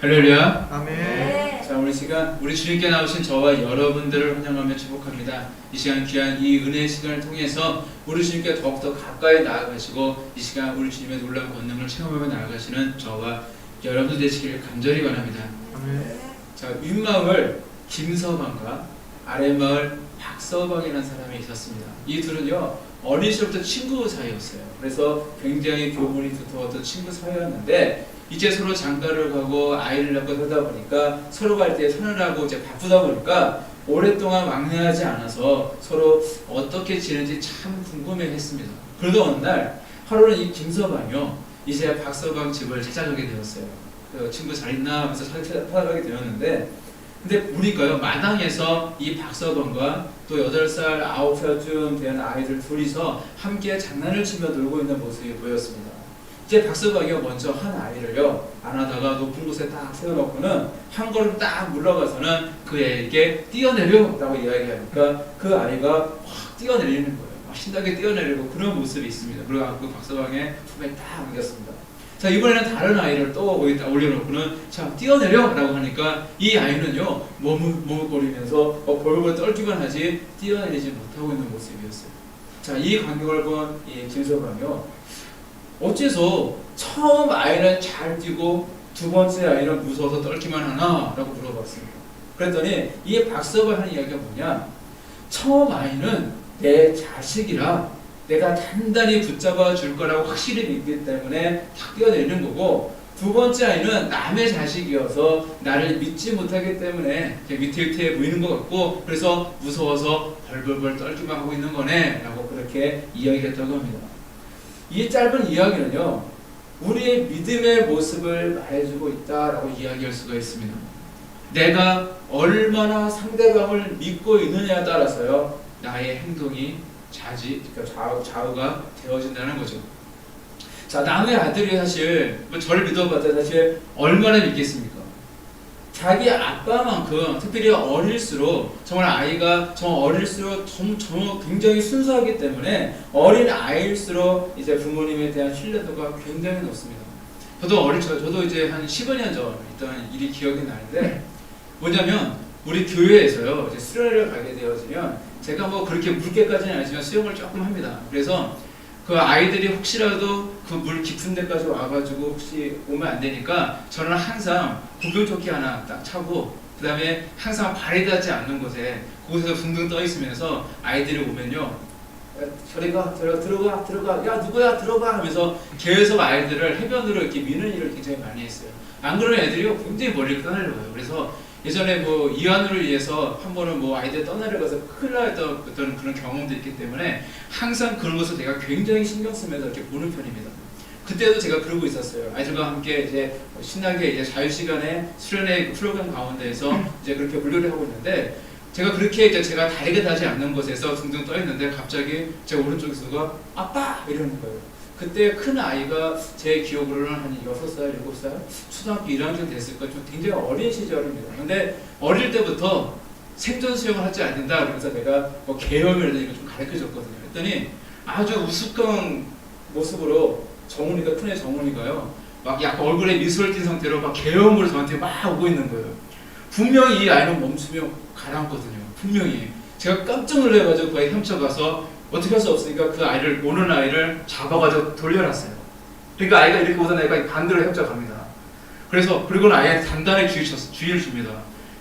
할렐루야. 아멘. 자, 우리 시간 우리 주님께 나오신 저와 여러분들을 환영하며 축복합니다. 이 시간 귀한 이 은혜의 시간을 통해서 우리 주님께 더욱더 가까이 나아가시고 이 시간 우리 주님의 놀라운 권능을 체험하며 나아가시는 저와 여러분들 되시기를 간절히 원합니다. 아멘. 자, 윗마을 김서방과 아랫마을 박서방이라는 사람이 있었습니다. 이 둘은요 어린 시절부터 친구 사이였어요. 그래서 굉장히 교분이 두터웠던 친구 사이였는데 이제 서로 장가를 가고 아이를 낳고 하다 보니까 서로가 할 때 서늘하고 이제 바쁘다 보니까 오랫동안 왕래하지 않아서 서로 어떻게 지내는지 참 궁금해했습니다. 그러던 어느 날 하루는 이 김서방이요 이제 박서방 집을 찾아가게 되었어요. 그 친구 잘 있나 하면서 찾아가게 되었는데 근데 보니까요 마당에서 이 박서방과 또 8살, 9살쯤 된 아이들 둘이서 함께 장난을 치며 놀고 있는 모습이 보였습니다. 이제 박서방이 먼저 한 아이를요 안아다가 높은 곳에 딱 세워놓고는 한 걸음 딱 물러가서는 그 애에게 뛰어내려라고 이야기하니까 그 아이가 확 뛰어내리는 거예요. 막 신나게 뛰어내리고 그런 모습이 있습니다. 그리고 그 박서방의 품에 딱 안겼습니다. 자, 이번에는 다른 아이를 또 거기다 올려놓고는 자 뛰어내려라고 하니까 이 아이는요 머뭇거리면서 벌벌 떨기만 하지 뛰어내리지 못하고 있는 모습이었어요. 자, 이 광경을 본 이 김서방이요 어째서 처음 아이는 잘 뛰고 두 번째 아이는 무서워서 떨기만 하나? 라고 물어봤습니다. 그랬더니 이 박서방 하는 이야기가 뭐냐, 처음 아이는 내 자식이라 내가 단단히 붙잡아 줄 거라고 확실히 믿기 때문에 탁 뛰어내리는 거고, 두 번째 아이는 남의 자식이어서 나를 믿지 못하기 때문에 위태위태해 보이는 것 같고 그래서 무서워서 벌벌벌 떨기만 하고 있는 거네 라고 그렇게 이야기했다고 합니다. 이 짧은 이야기는요 우리의 믿음의 모습을 말해주고 있다라고 이야기할 수가 있습니다. 내가 얼마나 상대방을 믿고 있느냐에 따라서요 나의 행동이 좌우가 되어진다는 거죠. 자, 남의 아들이 사실 저를 믿어봤자 사실 얼마나 믿겠습니까? 자기 아빠만큼 특별히 어릴수록 정말 아이가 어릴수록 굉장히 순수하기 때문에 어린 아이일수록 이제 부모님에 대한 신뢰도가 굉장히 높습니다. 저도 이제 한 15년 전 있던 일이 기억이 나는데 뭐냐면 우리 교회에서요 이제 수련회를 가게 되어지면 제가 뭐 그렇게 물개까지는 아니지만 수영을 조금 합니다. 그래서 그 아이들이 혹시라도 그 물 깊은 데까지 와가지고 혹시 오면 안 되니까 저는 항상 구명조끼 하나 딱 차고 그 다음에 항상 발이 닿지 않는 곳에 그곳에서 둥둥 떠 있으면서 아이들이 오면요 저리 가 들어가 야 누구야 들어가 하면서 계속 아이들을 해변으로 이렇게 미는 일을 굉장히 많이 했어요. 안 그러면 애들이 굉장히 멀리 떠내려가요. 그래서 예전에 뭐 이완우를 위해서 한 번은 뭐 아이들 떠내려가서 큰일 났던 그런 경험도 있기 때문에 항상 그런 것을 내가 굉장히 신경 쓰면서 이렇게 보는 편입니다. 그때도 제가 그러고 있었어요. 아이들과 함께 이제 신나게 이제 자유시간에 수련회 프로그램 가운데에서 이제 그렇게 물놀이를 하고 있는데 제가 그렇게 이제 제가 다리가 닿지 않는 곳에서 둥둥 떠 있는데 갑자기 제 오른쪽에서가 아빠! 이러는 거예요. 그때 큰 아이가 제 기억으로는 한 6살, 7살, 초등학교 1학년 됐을까 좀 굉장히 어린 시절입니다. 근데 어릴 때부터 생존 수영을 하지 않는다 그러면서 내가 뭐 계엄이라든지 이거 좀 가르쳐 줬거든요. 그랬더니 아주 우스꽝 모습으로 큰애 정훈이가요 막 약간 얼굴에 미소를 띤 상태로 막 계엄으로 저한테 막 오고 있는 거예요. 분명히 이 아이는 멈추며 가라앉거든요. 분명히. 제가 깜짝 놀라가지고 거기 헤엄쳐가서 어떻게 할 수 없으니까 그 아이를, 오는 아이를 잡아가지고 돌려놨어요. 그러니까 아이가 이렇게 오던 애가 반대로 헤엄쳐갑니다. 그래서 그리고는 아이한테 단단히 주의를 줍니다.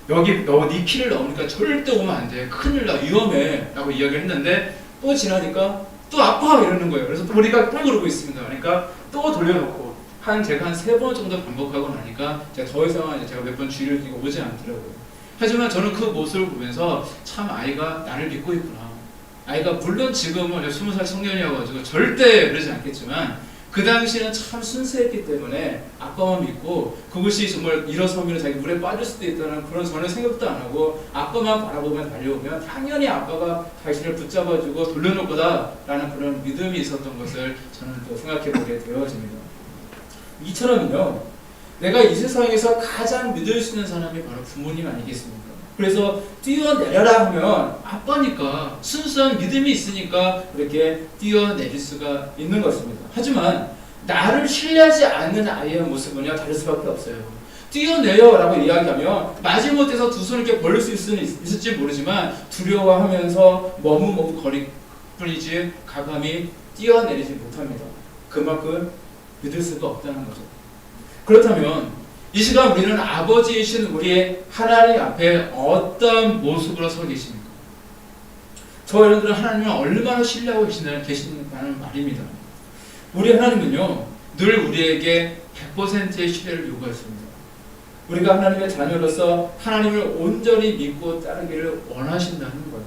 여기 네 키를 넘으니까 절대 오면 안 돼. 큰일 나. 위험해. 라고 이야기를 했는데 또 지나니까 또 아파! 이러는 거예요. 그래서 또 우리가 또 그러고 있습니다. 그러니까 또 돌려놓고 제가 한 3번 정도 반복하고 나니까 더 이상 제가 몇 번 주의를 주고 오지 않더라고요. 하지만 저는 그 모습을 보면서 참 아이가 나를 믿고 있구나. 아이가 물론 지금은 20살 청년이어가지고 절대 그러지 않겠지만 그 당시에는 참 순수했기 때문에 아빠만 믿고 그것이 정말 일어서면 자기 물에 빠질 수도 있다는 그런 전혀 생각도 안 하고 아빠만 바라보면 달려오면 당연히 아빠가 자신을 붙잡아주고 돌려놓을 거다라는 그런 믿음이 있었던 것을 저는 또 생각해보게 되어집니다. 이처럼요 내가 이 세상에서 가장 믿을 수 있는 사람이 바로 부모님 아니겠습니까? 그래서 뛰어내려라 하면 아빠니까 순수한 믿음이 있으니까 그렇게 뛰어내릴 수가 있는 것입니다. 하지만 나를 신뢰하지 않는 아이의 모습은요 다를 수밖에 없어요. 뛰어내요라고 이야기하면 마지못해서 두 손을 이렇게 벌릴 수 있을지 모르지만 두려워하면서 머뭇머뭇거릴 뿐이지 가감히 뛰어내리지 못합니다. 그만큼 믿을 수가 없다는 거죠. 그렇다면 이 시간 우리는 아버지이신 우리의 하나님 앞에 어떤 모습으로 서 계십니까? 저 여러분들은 하나님을 얼마나 신뢰하고 계신다는 말입니다. 우리 하나님은요 늘 우리에게 100%의 신뢰를 요구했습니다. 우리가 하나님의 자녀로서 하나님을 온전히 믿고 따르기를 원하신다는 거예요.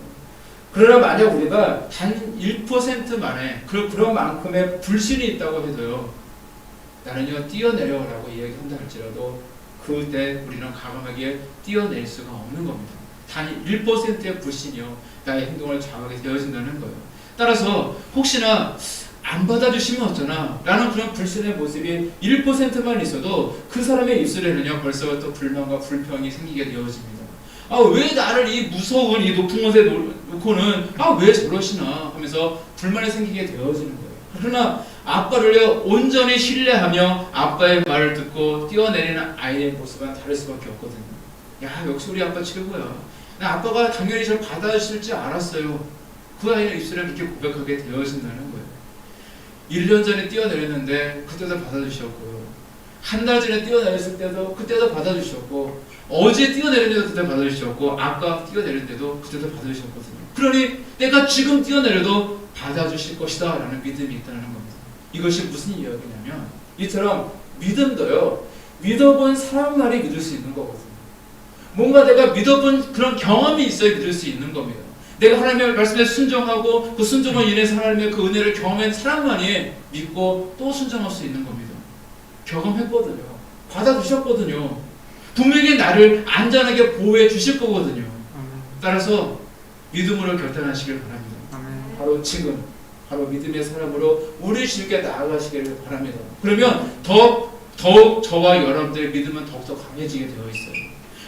그러나 만약 우리가 단 1%만에 그런 만큼의 불신이 있다고 해도요 나는요 뛰어내려라고 이야기한다 할지라도 그때 우리는 과감하게 뛰어낼 수가 없는 겁니다. 단 1%의 불신이요 나의 행동을 장악하게 되어진다는 거예요. 따라서 혹시나 안 받아주시면 어쩌나 라는 그런 불신의 모습이 1%만 있어도 그 사람의 입술에는요 벌써 또 불만과 불평이 생기게 되어집니다. 아 왜 나를 이 무서운 이 높은 곳에 놓고는 아 왜 저러시나 하면서 불만이 생기게 되어지는 거예요. 그러나 아빠를요 온전히 신뢰하며 아빠의 말을 듣고 뛰어내리는 아이의 모습은 다를 수밖에 없거든요. 야 역시 우리 아빠 최고야. 나 아빠가 당연히 저를 받아주실 줄 알았어요. 그 아이는 입술에 그렇게 고백하게 되어진다는 거예요. 1년 전에 뛰어내렸는데 그때도 받아주셨고요. 한 달 전에 뛰어내렸을 때도 그때도 받아주셨고 어제 뛰어내렸는데도 그때 받아주셨고 아까 뛰어내렸는데도 그때도 받아주셨거든요. 그러니 내가 지금 뛰어내려도 받아주실 것이다 라는 믿음이 있다는 겁니다. 이것이 무슨 이야기냐면 이처럼 믿음도요 믿어본 사람만이 믿을 수 있는 거거든요. 뭔가 내가 믿어본 그런 경험이 있어야 믿을 수 있는 겁니다. 내가 하나님의 말씀에 순종하고 그 순종을 인해서 하나님의 그 은혜를 경험한 사람만이 믿고 또 순종할 수 있는 겁니다. 경험했거든요. 받아주셨거든요. 분명히 나를 안전하게 보호해 주실 거거든요. 따라서 믿음으로 결단하시길 바랍니다. 바로 지금 바로 믿음의 사람으로 우리 주님께 나아가시기를 바랍니다. 그러면 더욱 저와 여러분들의 믿음은 더욱더 강해지게 되어 있어요.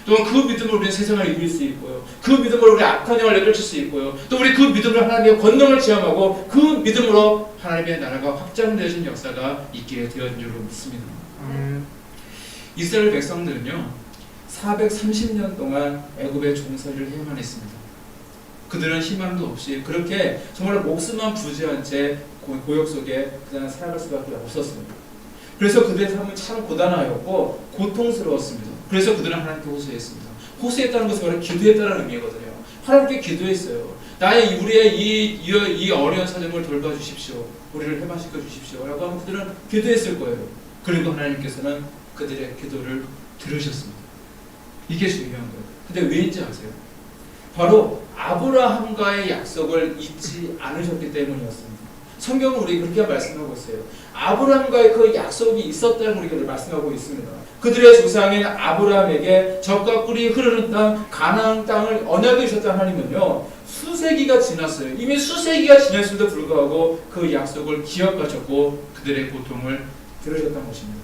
또 그 믿음으로 우리는 세상을 이길 수 있고요. 그 믿음으로 우리 악한 영을 내쫓을 수 있고요. 또 우리 그 믿음으로 하나님의 권능을 체험하고 그 믿음으로 하나님의 나라가 확장되어진 역사가 있게 되어진 줄 믿습니다. 이스라엘 백성들은요 430년 동안 애굽의 종살이를 해야만 했습니다. 그들은 희망도 없이 그렇게 정말 목숨만 부지한 채 고역 속에 그냥 살아갈 수밖에 없었습니다. 그래서 그들의 삶은 참 고단하였고 고통스러웠습니다. 그래서 그들은 하나님께 호소했습니다. 호소했다는 것은 바로 기도했다는 의미거든요. 하나님께 기도했어요. 우리의 이 어려운 사정을 돌봐주십시오. 우리를 해방시켜 주십시오. 라고 하면 그들은 기도했을 거예요. 그리고 하나님께서는 그들의 기도를 들으셨습니다. 이게 중요한 거예요. 근데 왜인지 아세요? 바로 아브라함과의 약속을 잊지 않으셨기 때문이었습니다. 성경은 우리 그렇게 말씀하고 있어요. 아브라함과의 그 약속이 있었다는 우리가 말씀하고 있습니다. 그들의 조상인 아브라함에게 젖과 꿀이 흐르는 땅 가나안 땅을 언약을 주셨던 하나님은요 수세기가 지났어요. 이미 수세기가 지났음에도 불구하고 그 약속을 기억하셨고 그들의 고통을 들으셨던 것입니다.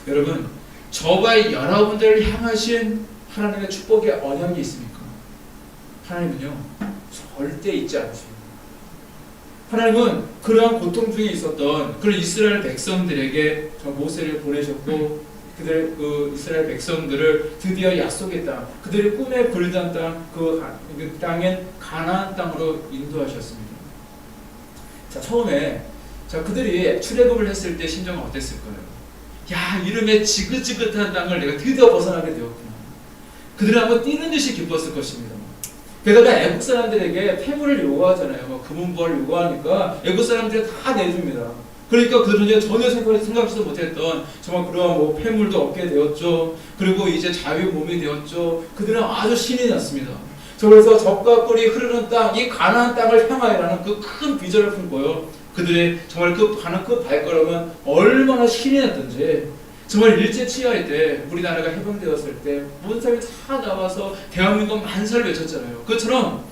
여러분 저와 여러분들을 향하신 하나님의 축복의 언약이 있습니까? 하나님은요 절대 잊지 않으십니다. 하나님은 그러한 고통 중에 있었던 그런 이스라엘 백성들에게 모세를 보내셨고 그들 그 이스라엘 백성들을 드디어 약속의 땅, 그들의 꿈에 그리던 땅, 그 땅인 가나안 땅으로 인도하셨습니다. 자 처음에 그들이 출애굽을 했을 때 심정은 어땠을까요? 야 이름에 지긋지긋한 땅을 내가 드디어 벗어나게 되었구나. 그들은 한번 뛰는 듯이 기뻤을 것입니다. 게다가 애국 사람들에게 폐물을 요구하잖아요. 금은보화를 요구하니까 애국 사람들이 다 내줍니다. 그러니까 그들은 전혀 생각지도 못했던 정말 그런 폐물도 얻게 되었죠. 그리고 이제 자유의 몸이 되었죠. 그들은 아주 신이 났습니다. 그래서 젖과 꿀이 흐르는 땅, 이 가나안 땅을 향하여라는 그 큰 비전을 품고요. 그들의 정말 가는 그 발걸음은 얼마나 신이 났던지 정말 일제치하할 때 우리나라가 해방되었을 때 모든 사람이 다 나와서 대한민국 만세를 외쳤잖아요. 그처럼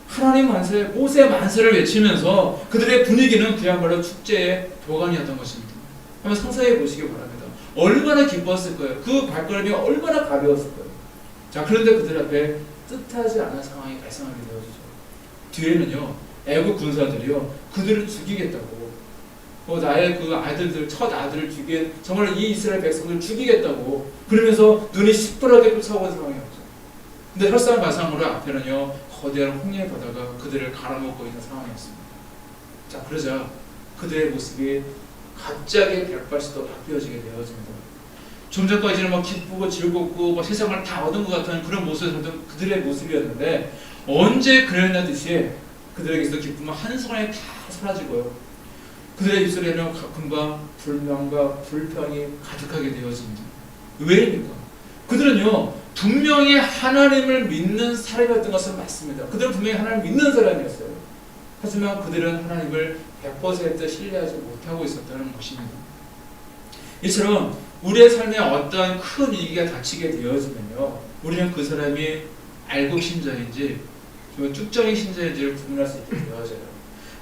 하나님 만세, 모세 만세를 외치면서 그들의 분위기는 그야말로 축제의 도가니였던 것입니다. 한번 상상해 보시기 바랍니다. 얼마나 기뻤을 거예요. 그 발걸음이 얼마나 가벼웠을 거예요. 자 그런데 그들 앞에 뜻하지 않은 상황이 발생하게 되어지죠. 뒤에는요 애국 군사들이요 그들을 죽이겠다고 나의 그 아들들, 첫 아들을 죽인 정말 이 이스라엘 백성을 죽이겠다고 그러면서 눈이 시퍼렇게 쫓아오는 상황이었죠. 근데 설상가상으로 앞에는요 거대한 홍해 바다가 그들을 갈아먹고 있는 상황이었습니다. 자, 그러자 그들의 모습이 갑자기 180도 바뀌어지게 되어집니다. 좀 전까지는 막 기쁘고 즐겁고 세상을 다 얻은 것 같은 그런 모습이었던 그들의 모습이었는데 언제 그랬냐듯이 그들에게서 기쁨은 한순간에 다 사라지고요. 그들의 입술에는 가끔과 불만과 불평이 가득하게 되어집니다. 왜입니까? 그들은요 분명히 하나님을 믿는 사람이었던 것은 맞습니다. 그들은 분명히 하나님을 믿는 사람이었어요. 하지만 그들은 하나님을 100% 신뢰하지 못하고 있었다는 것입니다. 이처럼 우리의 삶에 어떤 큰 위기가 닥치게 되어지면요 우리는 그 사람이 알곡 신자인지 쭉정이 신자인지를 구분할 수 있게 되어져요.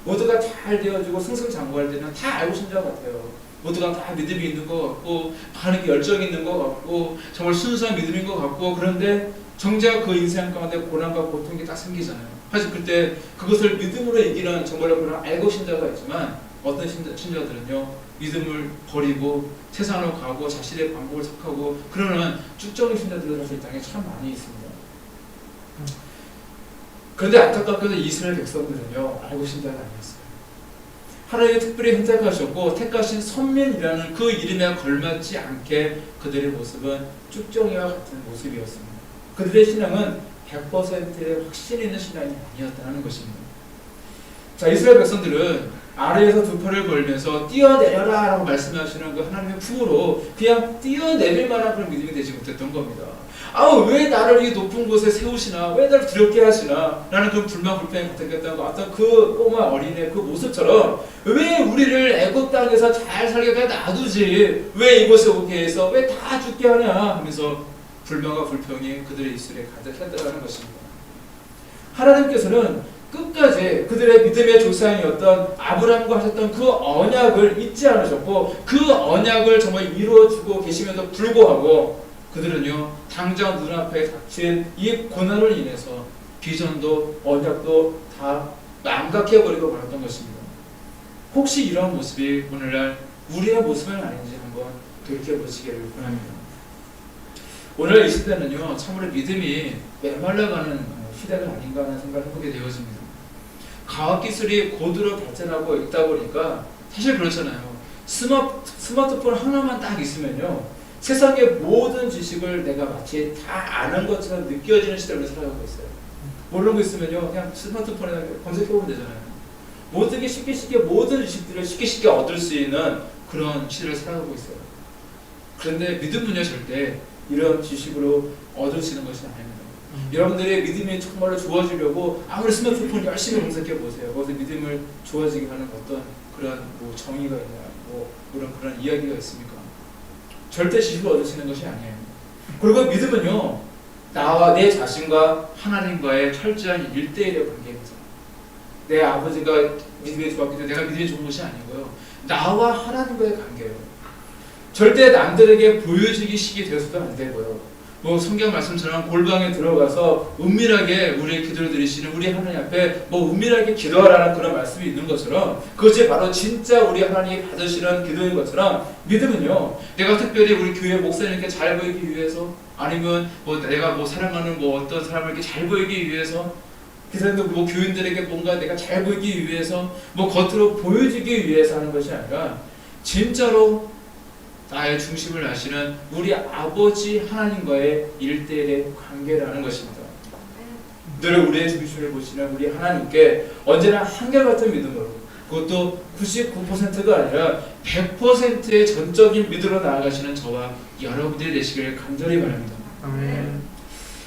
모두가 잘 되어지고 승승장구할 때는 다 알고 신자 같아요. 모두가 다 믿음이 있는 것 같고 하나님께 열정이 있는 것 같고 정말 순수한 믿음인 것 같고 그런데 정작 그 인생 가운데 고난과 고통이 딱 생기잖아요. 사실 그때 그것을 믿음으로 이기는 정말로 그런 알고 신자가 있지만 어떤 신자들은요 믿음을 버리고 세상으로 가고 자신의 방법을 택하고 그러는 쭉정이 신자들은 사실 이 땅에 참 많이 있습니다. 그런데 안타깝게도 이스라엘 백성들은요 알고 신자가 아니었어요. 하나님이 특별히 선택하셨고 택하신 선민이라는 그 이름에 걸맞지 않게 그들의 모습은 쭉정이와 같은 모습이었습니다. 그들의 신앙은 100%의 확신 있는 신앙이 아니었다는 것입니다. 자, 이스라엘 백성들은 아래에서 두 팔을 걸면서 뛰어내려라 라고 말씀하시는 그 하나님의 품으로 그냥 뛰어내릴 만한 그런 믿음이 되지 못했던 겁니다. 왜 나를 이 높은 곳에 세우시나, 왜 나를 두렵게 하시나 라는 그 불만 불평이 가득했던 어떤 그 꼬마 어린애 그 모습처럼 왜 우리를 애굽 땅에서 잘 살게 놔두지 왜 이곳에 오게 해서 왜 다 죽게 하냐 하면서 불만과 불평이 그들의 입술에 가득했다는 것입니다. 하나님께서는 끝까지 그들의 믿음의 조상이었던 아브라함과 하셨던 그 언약을 잊지 않으셨고 그 언약을 정말 이루어주고 계심에도 불구하고 그들은요 당장 눈앞에 닥친 이 고난을 인해서 비전도 언약도 다 망각해버리고 말았던 것입니다. 혹시 이런 모습이 오늘날 우리의 모습은 아닌지 한번 돌이켜보시기를 원합니다. 오늘 이 시대는요 참으로 믿음이 메말라가는 시대가 아닌가 하는 생각을 해보게 되어집니다. 과학기술이 고도로 발전하고 있다 보니까 사실 그렇잖아요. 스마트폰 하나만 딱 있으면요 세상의 모든 지식을 내가 마치 다 아는 것처럼 느껴지는 시대를 살아가고 있어요. 모르는 거 있으면요 그냥 스마트폰에 검색해보면 되잖아요. 모든 게 쉽게 모든 지식들을 쉽게 얻을 수 있는 그런 시대를 살아가고 있어요. 그런데 믿음은요 절대 이런 지식으로 얻을 수 있는 것이 아닙니다. 여러분들의 믿음이 정말로 좋아지려고 아무리 스마트폰 열심히 검색해 보세요. 거기서 믿음을 좋아지게 하는 어떤 그런 정의가 있냐, 그런 이야기가 있습니까? 절대 지식을 얻을 수 있는 것이 아니에요. 그리고 믿음은요, 나와 내 자신과 하나님과의 철저한 1대1의 관계입니다. 내 아버지가 믿음이 좋았기 때문에 내가 믿음이 좋은 것이 아니고요. 나와 하나님과의 관계예요. 절대 남들에게 보여지기 되어서도 안 되고요. 성경 말씀처럼 골방에 들어가서 은밀하게 우리의 기도를 드리시는 우리 하나님 앞에 은밀하게 기도하라는 그런 말씀이 있는 것처럼 그것이 바로 진짜 우리 하나님이 받으시는 기도인 것처럼 믿음은요 내가 특별히 우리 교회 목사님께 잘 보이기 위해서 아니면 내가 사랑하는 어떤 사람을 이렇게 잘 보이기 위해서 그 사람도 교인들에게 뭔가 내가 잘 보이기 위해서 겉으로 보여지기 위해서 하는 것이 아니라 진짜로 나의 중심을 아시는 우리 아버지 하나님과의 1대1의 관계라는 것입니다. 늘 우리의 중심을 보시는 우리 하나님께 언제나 한결같은 믿음으로 그것도 99%가 아니라 100%의 전적인 믿음으로 나아가시는 저와 여러분들이 되시길 간절히 바랍니다.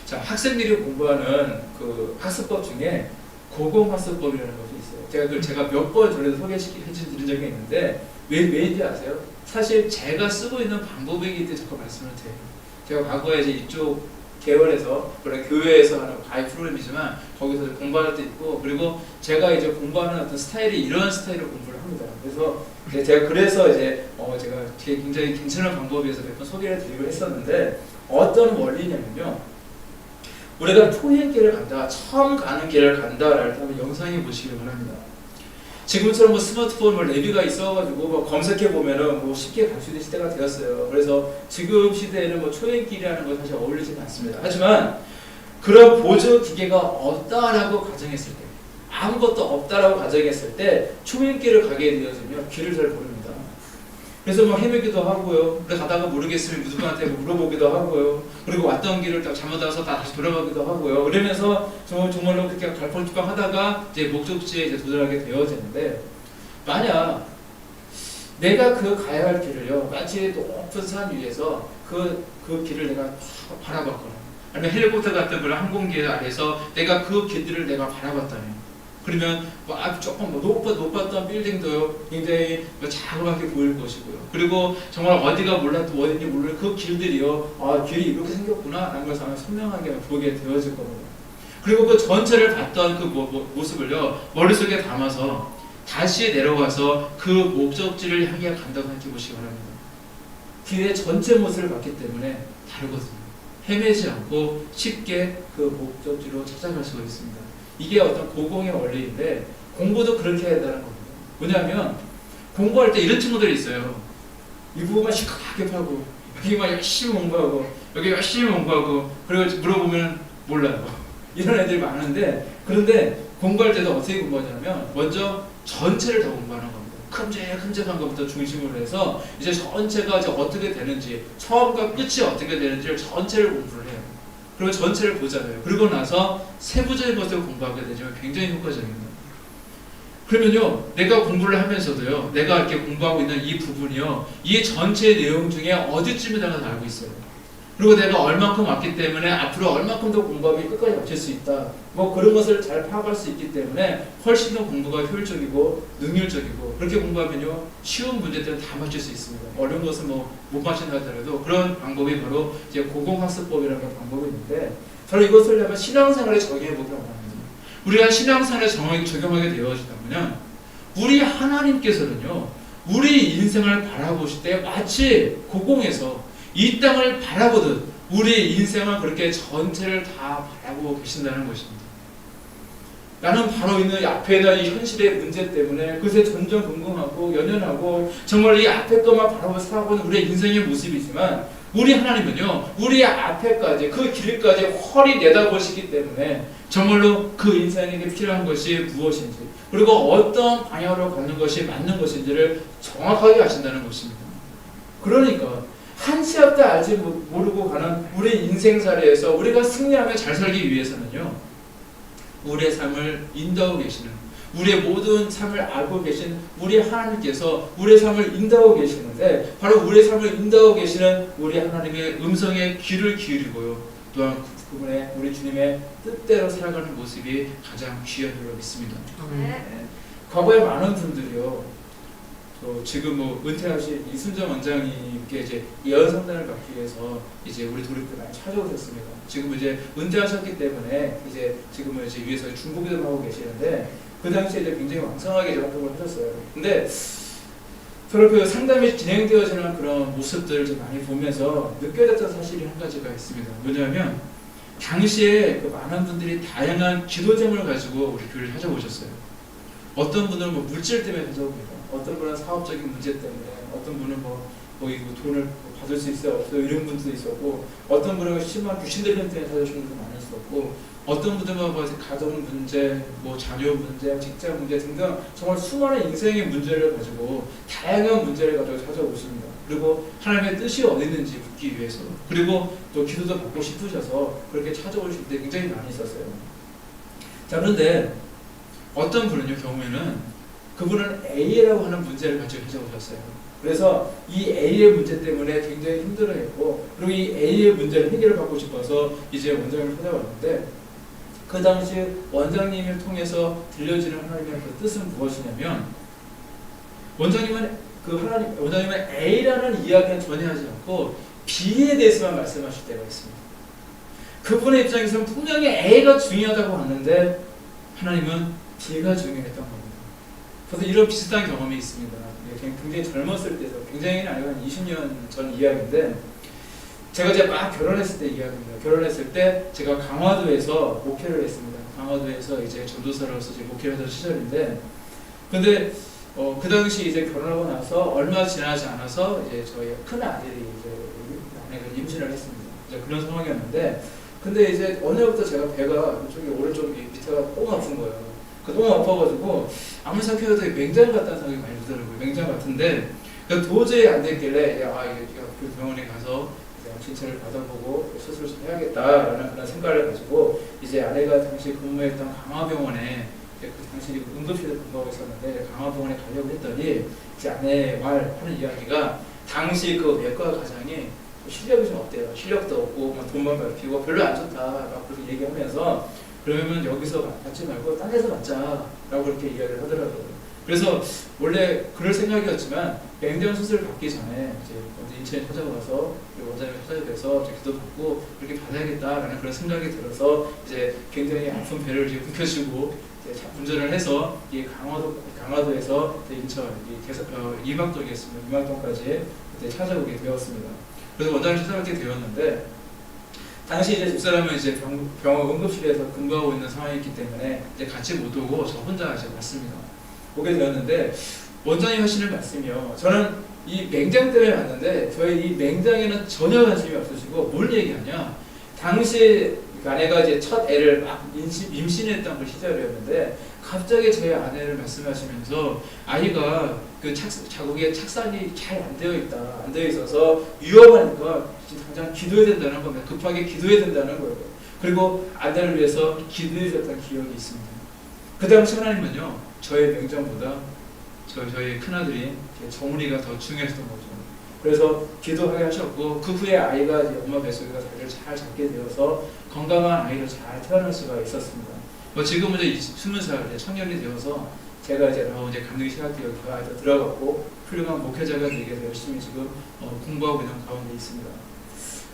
자, 학생들이 공부하는 그 학습법 중에 고공학습법이라는 것이 있어요. 제가 몇 번 전에도 소개해드린 적이 있는데 왜인지 아세요? 사실 제가 쓰고 있는 방법이기 때문에 자꾸 말씀을 드려요. 제가 과거에 이쪽 계열에서 그런 교회에서 하는 과외 프로그램이지만 거기서 공부할 때 있고 그리고 제가 공부하는 어떤 스타일이 이런 스타일로 공부를 합니다. 그래서 제가 제가 굉장히 괜찮은 방법이어서 몇 번 소개를 드리고 했었는데 어떤 원리냐면요. 우리가 초행길을 간다, 처음 가는 길을 간다라는 영상에 보시기 바랍니다. 지금처럼 뭐 스마트폰 뭐 내비가 있어가지고 뭐 검색해 보면은 뭐 쉽게 갈 수 있는 시대가 되었어요. 그래서 지금 시대에는 뭐 초행길이라는 건 사실 어울리지는 않습니다. 하지만 그런 보조 기계가 없다라고 가정했을 때, 아무것도 없다라고 가정했을 때 초행길을 가게 되어지면 길을 잘 모릅니다. 그래서 뭐 헤매기도 하고요. 그래 가다가 모르겠으면 누구한테 물어보기도 하고요. 그리고 왔던 길을 잘못 와서 다시 돌아가기도 하고요. 그러면서 정말로 그렇게 갈팡질팡 하다가 이제 목적지에 이제 도달하게 되어지는데, 만약 내가 그 가야 할 길을요, 마치 높은 산 위에서 그 길을 내가 바라봤거나, 아니면 헬리콥터 같은 그런 항공기 아래서 내가 그 길들을 내가 바라봤다면, 그러면 뭐 조금 높았던 빌딩도요 굉장히 자그맣게 보일 것이고요. 그리고 정말 어디가 어딘지 모르는 그 길들이요, 길이 이렇게 생겼구나 라는 것을 선명하게 보게 되어질 겁니다. 그리고 그 전체를 봤던 그 모습을요 머릿속에 담아서 다시 내려와서 그 목적지를 향해 간다고 생각해 보시기 바랍니다. 길의 전체 모습을 봤기 때문에 다르거든요. 헤매지 않고 쉽게 그 목적지로 찾아갈 수가 있습니다. 이게 어떤 고공의 원리인데, 공부도 그렇게 해야 된다는 겁니다. 뭐냐면 공부할 때 이런 친구들이 있어요. 이 부분만 시커멓게 파고 여기만 열심히 공부하고 여기 열심히 공부하고, 그리고 물어보면 몰라요. 이런 애들이 많은데, 그런데 공부할 때도 어떻게 공부하냐면 먼저 전체를 다 공부하는 겁니다. 큼직큼직한 것부터 중심으로 해서 이제 전체가 이제 어떻게 되는지, 처음과 끝이 어떻게 되는지를 전체를 공부를 해요. 그리고 전체를 보잖아요. 그리고 나서 세부적인 것을 공부하게 되면 굉장히 효과적입니다. 그러면요, 내가 공부를 하면서도요, 내가 이렇게 공부하고 있는 이 부분이요, 이 전체 내용 중에 어디쯤에다가 다 알고 있어요. 그리고 내가 얼만큼 왔기 때문에 앞으로 얼만큼 더 공부하면 끝까지 마칠 수 있다. 뭐 그런 것을 잘 파악할 수 있기 때문에 훨씬 더 공부가 효율적이고 능률적이고, 그렇게 공부하면요 쉬운 문제들은 다 맞출 수 있습니다. 어려운 것은 뭐 못 맞춘다 하더라도 그런 방법이 바로 이제 고공학습법이라는 방법이 있는데, 바로 이것을 하면 신앙생활에 적용해 보기를 원합니다. 우리가 신앙생활에 적용하게 되어지다면 우리 하나님께서는요 우리 인생을 바라보실 때 마치 고공에서 이 땅을 바라보듯 우리 인생을 그렇게 전체를 다 바라보고 계신다는 것입니다. 나는 바로 있는 앞에 있는 이 현실의 문제 때문에 그것에 전전긍긍하고 연연하고 정말 이 앞에 것만 바라보고 살아가는 우리의 인생의 모습이지만, 우리 하나님은요 우리 앞에까지 그 길까지 훤히 내다보시기 때문에 정말로 그 인생에게 필요한 것이 무엇인지, 그리고 어떤 방향으로 걷는 것이 맞는 것인지를 정확하게 아신다는 것입니다. 그러니까 한치 앞도 알지 모르고 가는 우리 인생살이에서 우리가 승리하며 잘 살기 위해서는요, 우리의 삶을 인도하고 계시는, 우리의 모든 삶을 알고 계신 우리 하나님께서 우리의 삶을 인도하고 계시는데, 바로 우리의 삶을 인도하고 계시는 우리 하나님의 음성에 귀를 기울이고요, 또한 그분의 우리 주님의 뜻대로 살아가는 모습이 가장 귀한 줄로 믿습니다. 네. 과거에 많은 분들이요, 지금 뭐 은퇴하신 이순정 원장님께 이제 예언 상담을 받기 위해서 이제 우리 도립들 많이 찾아오셨습니다. 지금 이제 은퇴하셨기 때문에 이제 지금은 이제 위에서 중보기도를 하고 계시는데, 그 당시에 이제 굉장히 왕성하게 활동을 하셨어요. 근데 서로 그 상담이 진행되어지는 그런 모습들을 좀 많이 보면서 느껴졌던 사실이 한 가지가 있습니다. 뭐냐면 당시에 그 많은 분들이 다양한 기도점을 가지고 우리 교회를 찾아오셨어요. 어떤 분은 뭐 물질 때문에 찾아옵니다. 어떤 분은 사업적인 문제 때문에, 어떤 분은 뭐 이거 돈을 받을 수 있어요 없어요 이런 분도 있었고, 어떤 분은 심한 귀신 들림 때문에 찾아오시는 분도 많이 있었고, 어떤 분들은 뭐 가정 문제, 뭐 자녀 문제, 직장 문제 등등 정말 수많은 인생의 문제를 가지고 다양한 문제를 가지고 찾아오십니다. 그리고 하나님의 뜻이 어디 있는지 묻기 위해서, 그리고 또 기도도 받고 싶으셔서 그렇게 찾아오실 때 굉장히 많이 있었어요. 자, 그런데 어떤 분은요 경우에는 그분은 A라고 하는 문제를 가지고 찾아오셨어요. 그래서 이 A의 문제 때문에 굉장히 힘들어했고, 그리고 이 A의 문제를 해결받고 싶어서 이제 원장님을 찾아왔는데, 그 당시 원장님을 통해서 들려지는 하나님의 그 뜻은 무엇이냐면, 원장님은 A라는 이야기는 전혀 하지 않고 B에 대해서만 말씀하실 때가 있습니다. 그분의 입장에서는 분명히 A가 중요하다고 하는데 하나님은 B가 중요했던 겁니다. 저도 이런 비슷한 경험이 있습니다. 굉장히 젊었을 때죠. 굉장히는 아니고 한 20년 전 이야기인데, 제가 이제 막 결혼했을 때 이야기입니다. 결혼했을 때 제가 강화도에서 목회를 했습니다. 강화도에서 이제 전도사로서 목회를 하던 시절인데, 근데 그 당시 이제 결혼하고 나서 얼마 지나지 않아서 이제 저희 큰 아들이 이제 아내가 임신을 했습니다. 이제 그런 상황이었는데, 근데 이제 어느 날부터 제가 배가 저기 오른쪽 밑에가 너무 아픈 거예요. 너무 아파가지고 아무리 생각해도 맹장 같다는 생각이 많이 들더라고요. 맹장 같은데 도저히 안 됐길래 그 병원에 가서 진찰을 받아보고 수술을 좀 해야겠다라는 그런 생각을 가지고 이제 아내가 당시 근무했던 강화병원에 그 당시 응급실에 근무하고 있었는데 강화병원에 가려고 했더니 이제 아내와 하는 이야기가 당시 그 외과 과장이 실력이 좀 어때요? 실력도 없고 돈만 벌피고 별로 안 좋다 라고 그렇게 얘기하면서 그러면 여기서 받지 말고 딴 데서 받자라고 그렇게 이야기를 하더라고요. 그래서 원래 그럴 생각이었지만 맹장 수술 받기 전에 이제 인천에 찾아가서 원장님을 찾아뵈서 기도 받고 그렇게 받아야겠다라는 그런 생각이 들어서 이제 굉장히 아픈 배를 이제 굽혀주고 이제 운전을 해서 이 강화도에서 인천 이망동이었습니다. 이망동까지 이제 찾아오게 되었습니다. 그래서 원장을 찾아뵙게 되었는데 당시 이제 집사람은 이제 병원 응급실에서 근무하고 있는 상황이었기 때문에 이제 같이 못 오고 저 혼자 이제 왔습니다. 오게 되었는데 원장님 하시는 말씀이요. 저는 이 맹장 때문에 왔는데 저희 이 맹장에는 전혀 관심이 없으시고 뭘 얘기하냐. 당시 아내가 이제 첫 애를 막 임신했던 그 시절이었는데 갑자기 저희 아내를 말씀하시면서 아이가 그 자국에 착상이 잘 안 되어 있다, 안 되어 있어서 위험하니까 지금 당장 기도해야 된다는 겁니다. 급하게 기도해야 된다는 거예요. 그리고 아내를 위해서 기도해 줬던 기억이 있습니다. 그 당시 하나님은요, 저의 맹장보다 저희 큰아들인 정훈이가 더 중요했던 거죠. 그래서 기도하게 하셨고 그 후에 아이가 이제 엄마 뱃속에서 자리를 잘 잡게 되어서 건강한 아이로 잘 태어날 수가 있었습니다. 지금은 이제 20살 청년이 되어서 제가 이제 감독이 신학교에 그 아이도 들어갔고 훌륭한 목회자가 되기 위해서 열심히 지금 공부하고 있는 가운데 있습니다.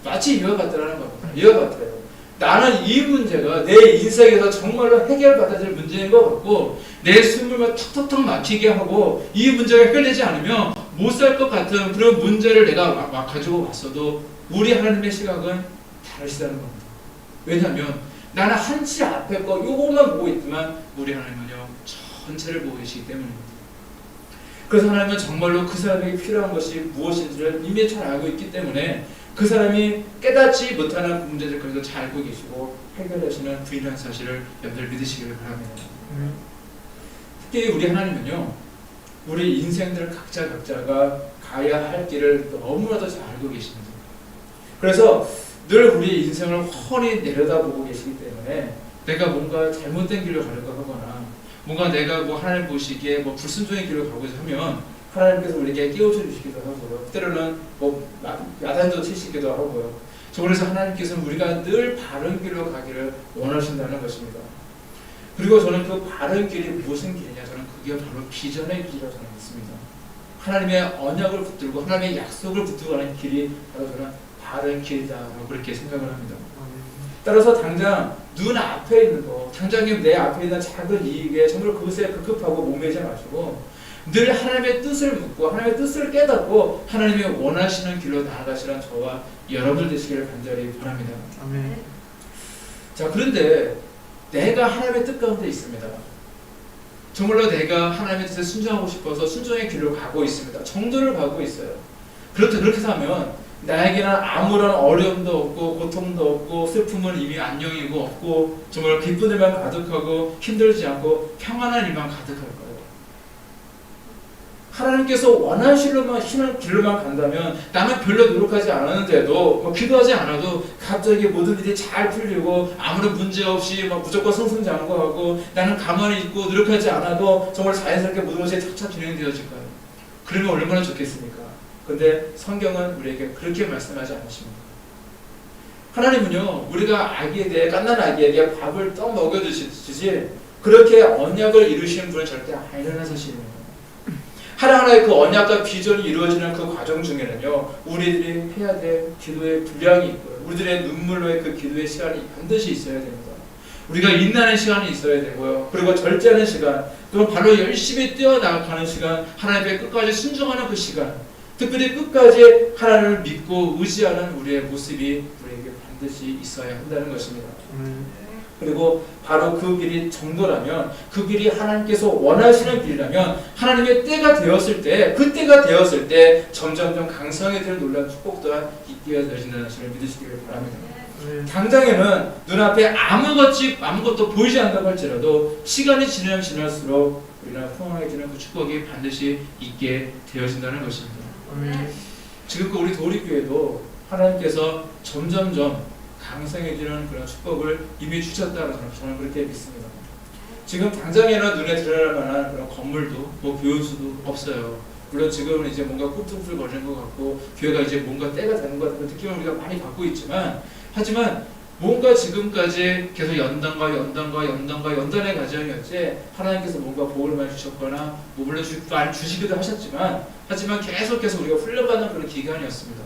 마치 이와 같다라는 겁니다. 이와 같아요. 나는 이 문제가 내 인생에서 정말로 해결받아야 될 문제인 것 같고 내 숨을 턱턱턱 막히게 하고 이 문제가 해결되지 않으면 못 살 것 같은 그런 문제를 내가 막 가지고 왔어도 우리 하나님의 시각은 다르시다는 겁니다. 왜냐하면 나는 한치 앞에 거 요것만 보고 있지만 우리 하나님은요 전체를 보고 계시기 때문입니다. 그래서 하나님은 정말로 그 사람에게 필요한 것이 무엇인지를 이미 잘 알고 있기 때문에 그 사람이 깨닫지 못하는 문제들 그래도 잘 알고 계시고 해결하시는 부인한 사실을 여러분들 믿으시기를 바랍니다. 특히 우리 하나님은요 우리 인생들 각자가 가야 할 길을 너무나도 잘 알고 계십니다. 그래서 늘 우리 인생을 훤히 내려다보고 계시기 때문에 내가 뭔가 잘못된 길로 가려고 하거나 뭔가 내가 하나님 보시기에 불순종의 길로 가고자 하면 하나님께서 우리에게 깨우쳐 주시기도 하고요. 때로는 야단도 치시기도 하고요. 그래서 하나님께서는 우리가 늘 바른 길로 가기를 원하신다는 것입니다. 그리고 저는 그 바른 길이 무슨 길이냐, 저는 그게 바로 비전의 길이라고 저는 믿습니다. 하나님의 언약을 붙들고 하나님의 약속을 붙들고 가는 길이 바로 저는 바른 길이다라고 그렇게 생각을 합니다. 따라서 당장 눈앞에 있는 거, 당장 내 앞에 있는 작은 이익에 정말 그것에 급급하고 목매지 마시고 늘 하나님의 뜻을 묻고 하나님의 뜻을 깨닫고 하나님의 원하시는 길로 나아가시는 저와 여러분들 되시기를 간절히 바랍니다. 아멘. 자, 그런데 내가 하나님의 뜻 가운데 있습니다. 정말로 내가 하나님의 뜻에 순종하고 싶어서 순종의 길로 가고 있습니다. 정도를 가고 있어요. 그렇게 하면 나에게는 아무런 어려움도 없고 고통도 없고 슬픔은 이미 안녕이고 없고 정말 기쁜 일만 가득하고 힘들지 않고 평안한 일만 가득할 거예요. 하나님께서 원하시는 길로만 간다면 나는 별로 노력하지 않았는데도 기도하지 않아도 갑자기 모든 일이 잘 풀리고 아무런 문제 없이 무조건 승승장구하고 나는 가만히 있고 노력하지 않아도 정말 자연스럽게 모든 것이 착착 진행되어질까요? 그러면 얼마나 좋겠습니까? 근데 성경은 우리에게 그렇게 말씀하지 않으십니다. 하나님은요 우리가 갓난 아기에게 밥을 떡 먹여주시듯이 그렇게 언약을 이루시는 분은 절대 아니라는 사실입니다. 하나하나의 그 언약과 비전이 이루어지는 그 과정 중에는요 우리들이 해야 될 기도의 분량이 있고요, 우리들의 눈물로의 그 기도의 시간이 반드시 있어야 됩니다. 우리가 인내하는 시간이 있어야 되고요, 그리고 절제하는 시간, 또 발로 열심히 뛰어나가는 시간, 하나님의 끝까지 순종하는 그 시간, 특별히 끝까지 하나님을 믿고 의지하는 우리의 모습이 우리에게 반드시 있어야 한다는 것입니다. 그리고 바로 그 길이 정도라면, 그 길이 하나님께서 원하시는 길이라면, 하나님의 때가 되었을 때, 그 때가 되었을 때 점점점 강성해지는 놀라운 축복 또한 있게 되신다는 사실을 믿으시길 바랍니다. 당장에는 눈앞에 아무것도 보이지 않는다고 할지라도 시간이 지날수록 우리는 풍성해지는 그 축복이 반드시 있게 되어진다는 것입니다. 지금껏 우리 도립교회도 하나님께서 점점점 강성해지는 그런 축복을 이미 주셨다는 저는 그렇게 믿습니다. 지금 당장에는 눈에 드러날 만한 그런 건물도 뭐 교회수도 없어요. 물론 지금은 이제 뭔가 꿈틀꿈틀 거리는 것 같고 교회가 이제 뭔가 때가 되는 것 같은 느낌을 우리가 많이 받고 있지만, 하지만 뭔가 지금까지 계속 연단의 과정이었지, 하나님께서 뭔가 복을 많이 주셨거나 뭐 물론 많이 주시기도 하셨지만, 하지만 계속해서 우리가 훈련받는 그런 기간이었습니다.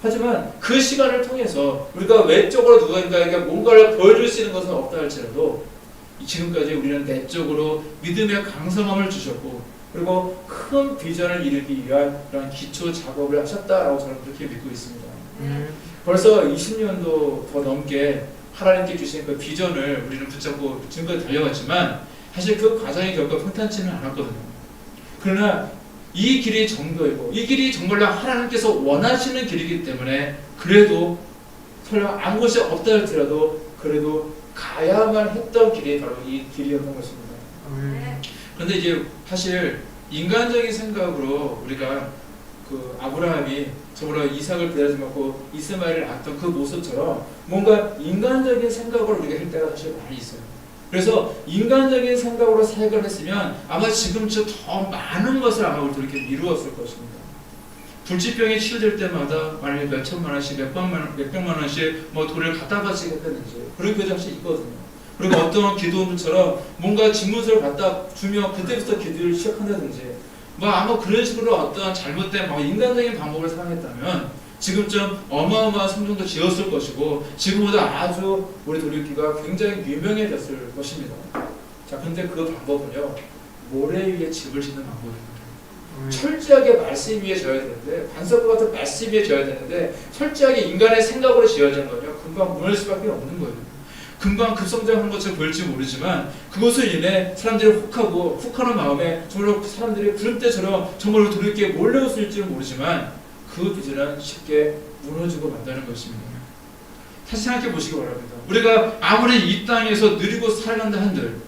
하지만 그 시간을 통해서 우리가 외적으로 누군가에게 뭔가를 보여줄 수 있는 것은 없다 할지라도 지금까지 우리는 내적으로 믿음의 강성함을 주셨고, 그리고 큰 비전을 이루기 위한 그런 기초 작업을 하셨다라고 저는 그렇게 믿고 있습니다. 벌써 20년도 더 넘게 하나님께 주신 그 비전을 우리는 붙잡고 지금까지 달려왔지만, 사실 그 과정이 결코 평탄치는 않았거든요. 그러나 이 길이 정도이고, 이 길이 정말로 하나님께서 원하시는 길이기 때문에, 그래도 설령 아무것이 없다 할지라도 그래도 가야만 했던 길이 바로 이 길이었던 것입니다. 그런데 이제 사실 인간적인 생각으로 우리가 그 아브라함이 정말로 이삭을 기다리지 않고 이스마엘을 낳았던 그 모습처럼 뭔가 인간적인 생각으로 우리가 할 때가 사실 많이 있어요. 그래서 인간적인 생각으로 사역을 했으면 아마 지금쯤 더 많은 것을 아마 우리도 이렇게 이루었을 것입니다. 불치병이 치료될 때마다 만약에 몇 천만 원씩, 몇백만 원씩 뭐 돈을 갖다 바치겠다든지 그런 교회 잠시 있거든요. 그리고 어떤 기도원들처럼 뭔가 집무서를 갖다 주며 그때부터 기도를 시작한다든지 뭐 아마 그런 식으로 어떤 잘못된 인간적인 방법을 사용했다면 지금쯤 어마어마한 성전도 지었을 것이고 지금보다 아주 우리 도립교가 굉장히 유명해졌을 것입니다. 자, 근데 그 방법은요, 모래 위에 집을 짓는 방법입니다. 철저하게 말씀 위에 지어야 되는데, 반석과 같은 말씀 위에 지어야 되는데 철저하게 인간의 생각으로 지어진 거죠. 금방 무너질 수밖에 없는 거예요. 금방 급성장한 것처럼 보일지 모르지만 그것을 인해 사람들이 혹하는 마음에 정말로 사람들이 구름대처럼 정말로 도립교에 몰려왔을지는 모르지만 그 비전은 쉽게 무너지고 만다는 것입니다. 다시 생각해 보시기 바랍니다. 우리가 아무리 이 땅에서 누리고 살아간다 한들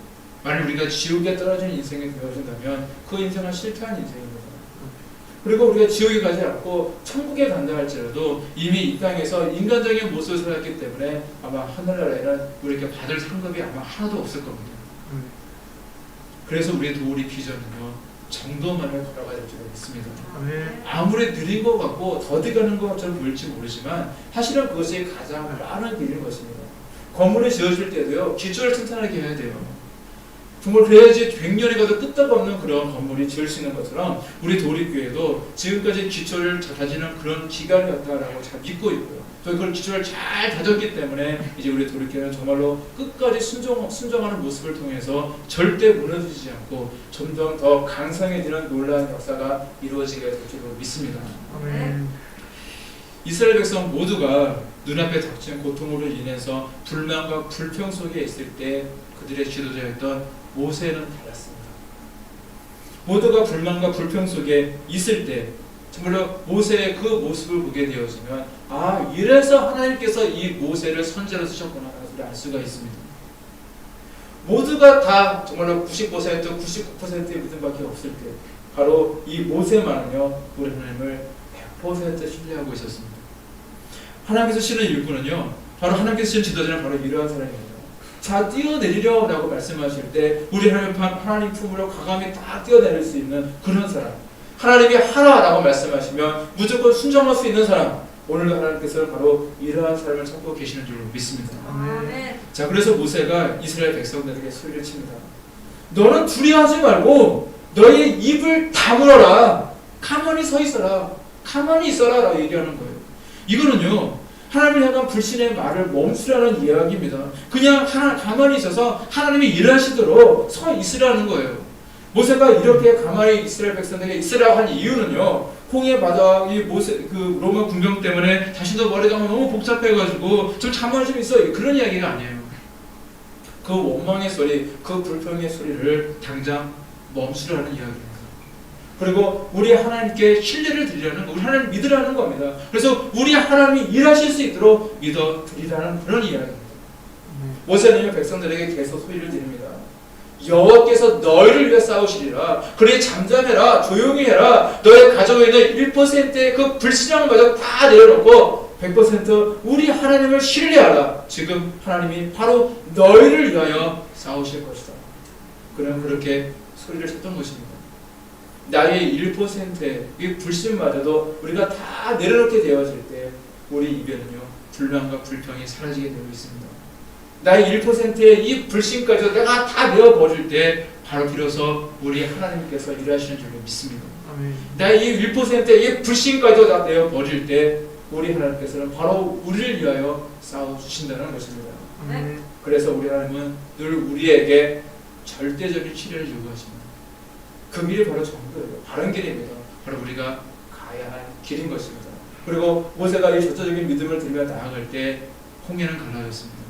만약 우리가 지옥에 떨어진 인생이 되어진다면 그 인생은 실패한 인생입니다. 그리고 우리가 지옥에 가지 않고 천국에 간다 할지라도 이미 이 땅에서 인간적인 모습을 살았기 때문에 아마 하늘나라에는 우리에게 받을 상급이 아마 하나도 없을 겁니다. 그래서 우리의 도우리 비전은요, 정도만을 걸어가야 될 줄 믿습니다. 아무리 느린 것 같고 더디가는 것처럼 보일지 모르지만 사실은 그것이 가장 빠른 길인 것입니다. 건물을 지어줄 때도요, 기초를 튼튼하게 해야 돼요. 정말 그래야지 100년이 가도 끄떡 없는 그런 건물이 지을 수 있는 것처럼 우리 도립교회도 지금까지 기초를 다지는 그런 기간이었다라고 잘 믿고 있고요. 또 그런 기초를 잘 다졌기 때문에 이제 우리 도립교회는 정말로 끝까지 순종하는 모습을 통해서 절대 무너지지 않고 점점 더 강성해지는 놀라운 역사가 이루어지게 될 줄로 믿습니다. 아멘. 이스라엘 백성 모두가 눈앞에 닥친 고통으로 인해서 불만과 불평 속에 있을 때 그들의 지도자였던 모세는 달랐습니다. 모두가 불만과 불평 속에 있을 때 정말로 모세의 그 모습을 보게 되어지면 아, 이래서 하나님께서 이 모세를 선지자로 쓰셨구나 라는 것을 알 수가 있습니다. 모두가 다 정말로 99%, 99%의 믿음밖에 없을 때 바로 이 모세만은요, 우리 하나님을 100% 신뢰하고 있었습니다. 하나님께서 쓰시는 일꾼은요, 바로 하나님께서 쓰시는 지도자는 바로 이러한 사람입니다. 자, 뛰어내리려 라고 말씀하실 때 우리 하나님 품으로 과감히 딱 뛰어내릴 수 있는 그런 사람, 하나님이 하라 라고 말씀하시면 무조건 순종할 수 있는 사람, 오늘도 하나님께서는 바로 이러한 사람을 찾고 계시는 줄로 믿습니다. 아멘. 자, 그래서 모세가 이스라엘 백성들에게 소리를 칩니다. 너는 두려워하지 말고 너의 입을 다물어라. 가만히 서 있어라. 가만히 있어라 라고 얘기하는 거예요. 이거는요, 하나님을 향한 불신의 말을 멈추라는 이야기입니다. 그냥 가만히 있어서 하나님이 일하시도록 서 있으라는 거예요. 모세가 이렇게 가만히 이스라엘 백성에게 있으라고 한 이유는요, 홍해 바다, 이 모세, 그 로마 군병 때문에 자신도 머리가 너무 복잡해가지고 좀 가만히 좀 있어. 그런 이야기가 아니에요. 그 원망의 소리, 그 불평의 소리를 당장 멈추라는 이야기입니다. 그리고 우리 하나님께 신뢰를 드리라는 거, 우리 하나님 믿으라는 겁니다. 그래서 우리 하나님이 일하실 수 있도록 믿어드리라는 그런 이야기입니다. 모세는 백성들에게 계속 소리를 드립니다. 여호와께서 너희를 위해 싸우시리라. 그러니 잠잠해라, 조용히 해라. 너의 가정에 있는 1%의 그 불신앙마저 다 내려놓고 100% 우리 하나님을 신뢰하라. 지금 하나님이 바로 너희를 위하여 싸우실 것이다. 그는 그렇게 소리를 쳤던 것입니다. 나의 1%의 이 불신마저도 우리가 다 내려놓게 되어질 때 우리 입에는요 불만과 불평이 사라지게 되고 있습니다. 나의 1%의 이 불신까지도 내가 다 내어버릴 때 바로 비로소 우리 하나님께서 일하시는 줄로 믿습니다. 아멘. 나의 이 1%의 이 불신까지도 다 내어버릴 때 우리 하나님께서는 바로 우리를 위하여 싸워주신다는 것입니다. 아멘. 그래서 우리 하나님은 늘 우리에게 절대적인 치료를 요구하십니다. 그 길이 바로 정도예요. 바른 길입니다. 바로 우리가 가야 할 길인 것입니다. 그리고 모세가 이 절대적인 믿음을 들며 나아갈 때 홍해는 갈라졌습니다.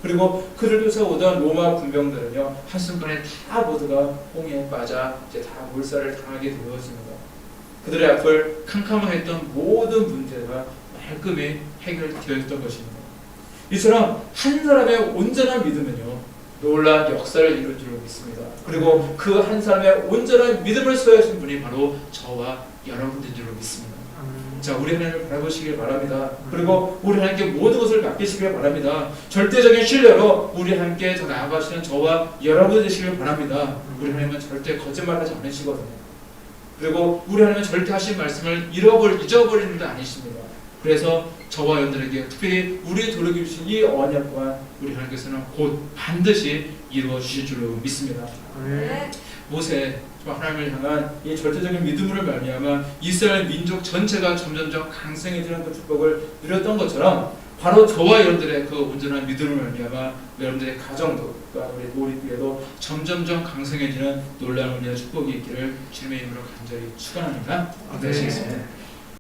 그리고 그를 쫓아오던 로마 군병들은요 한순간에 다 모두가 홍해에 빠져 이제 다 몰살을 당하게 되었습니다. 그들의 앞을 캄캄했던 모든 문제가 말끔히 해결되었던 것입니다. 이처럼 한 사람의 온전한 믿음은요 놀라운 역사를 이룰 줄로 믿습니다. 그리고 그 한 사람의 온전한 믿음을 소유하신 분이 바로 저와 여러분들인 줄로 믿습니다. 자, 우리 하나님을 바라보시길 바랍니다. 그리고 우리 하나님께 모든 것을 맡기시길 바랍니다. 절대적인 신뢰로 우리 하나님께 더 나아가시는 저와 여러분 되시길 바랍니다. 우리 하나님은 절대 거짓말하지 않으시거든요. 그리고 우리 하나님은 절대 하신 말씀을 잊어버리는 분도 아니십니다. 그래서 저와 여러분들에게 특별히 우리 도르게 주신 이 언약 또한 우리 하나님께서는 곧 반드시 이루어 주실 줄로 믿습니다. 모세 하나님을 향한 이 절대적인 믿음으로 말미암아 이스라엘 민족 전체가 점점점 강성해지는 그 축복을 누렸던 것처럼 바로 저와 여러분들의 그 온전한 믿음을 말미암아 여러분들의 가정도 또한 우리 놀이교회도 점점점 강성해지는 놀라운 은혜와 축복이 있기를 주님의 이름으로 간절히 축원합니다. 기도하시겠습니다.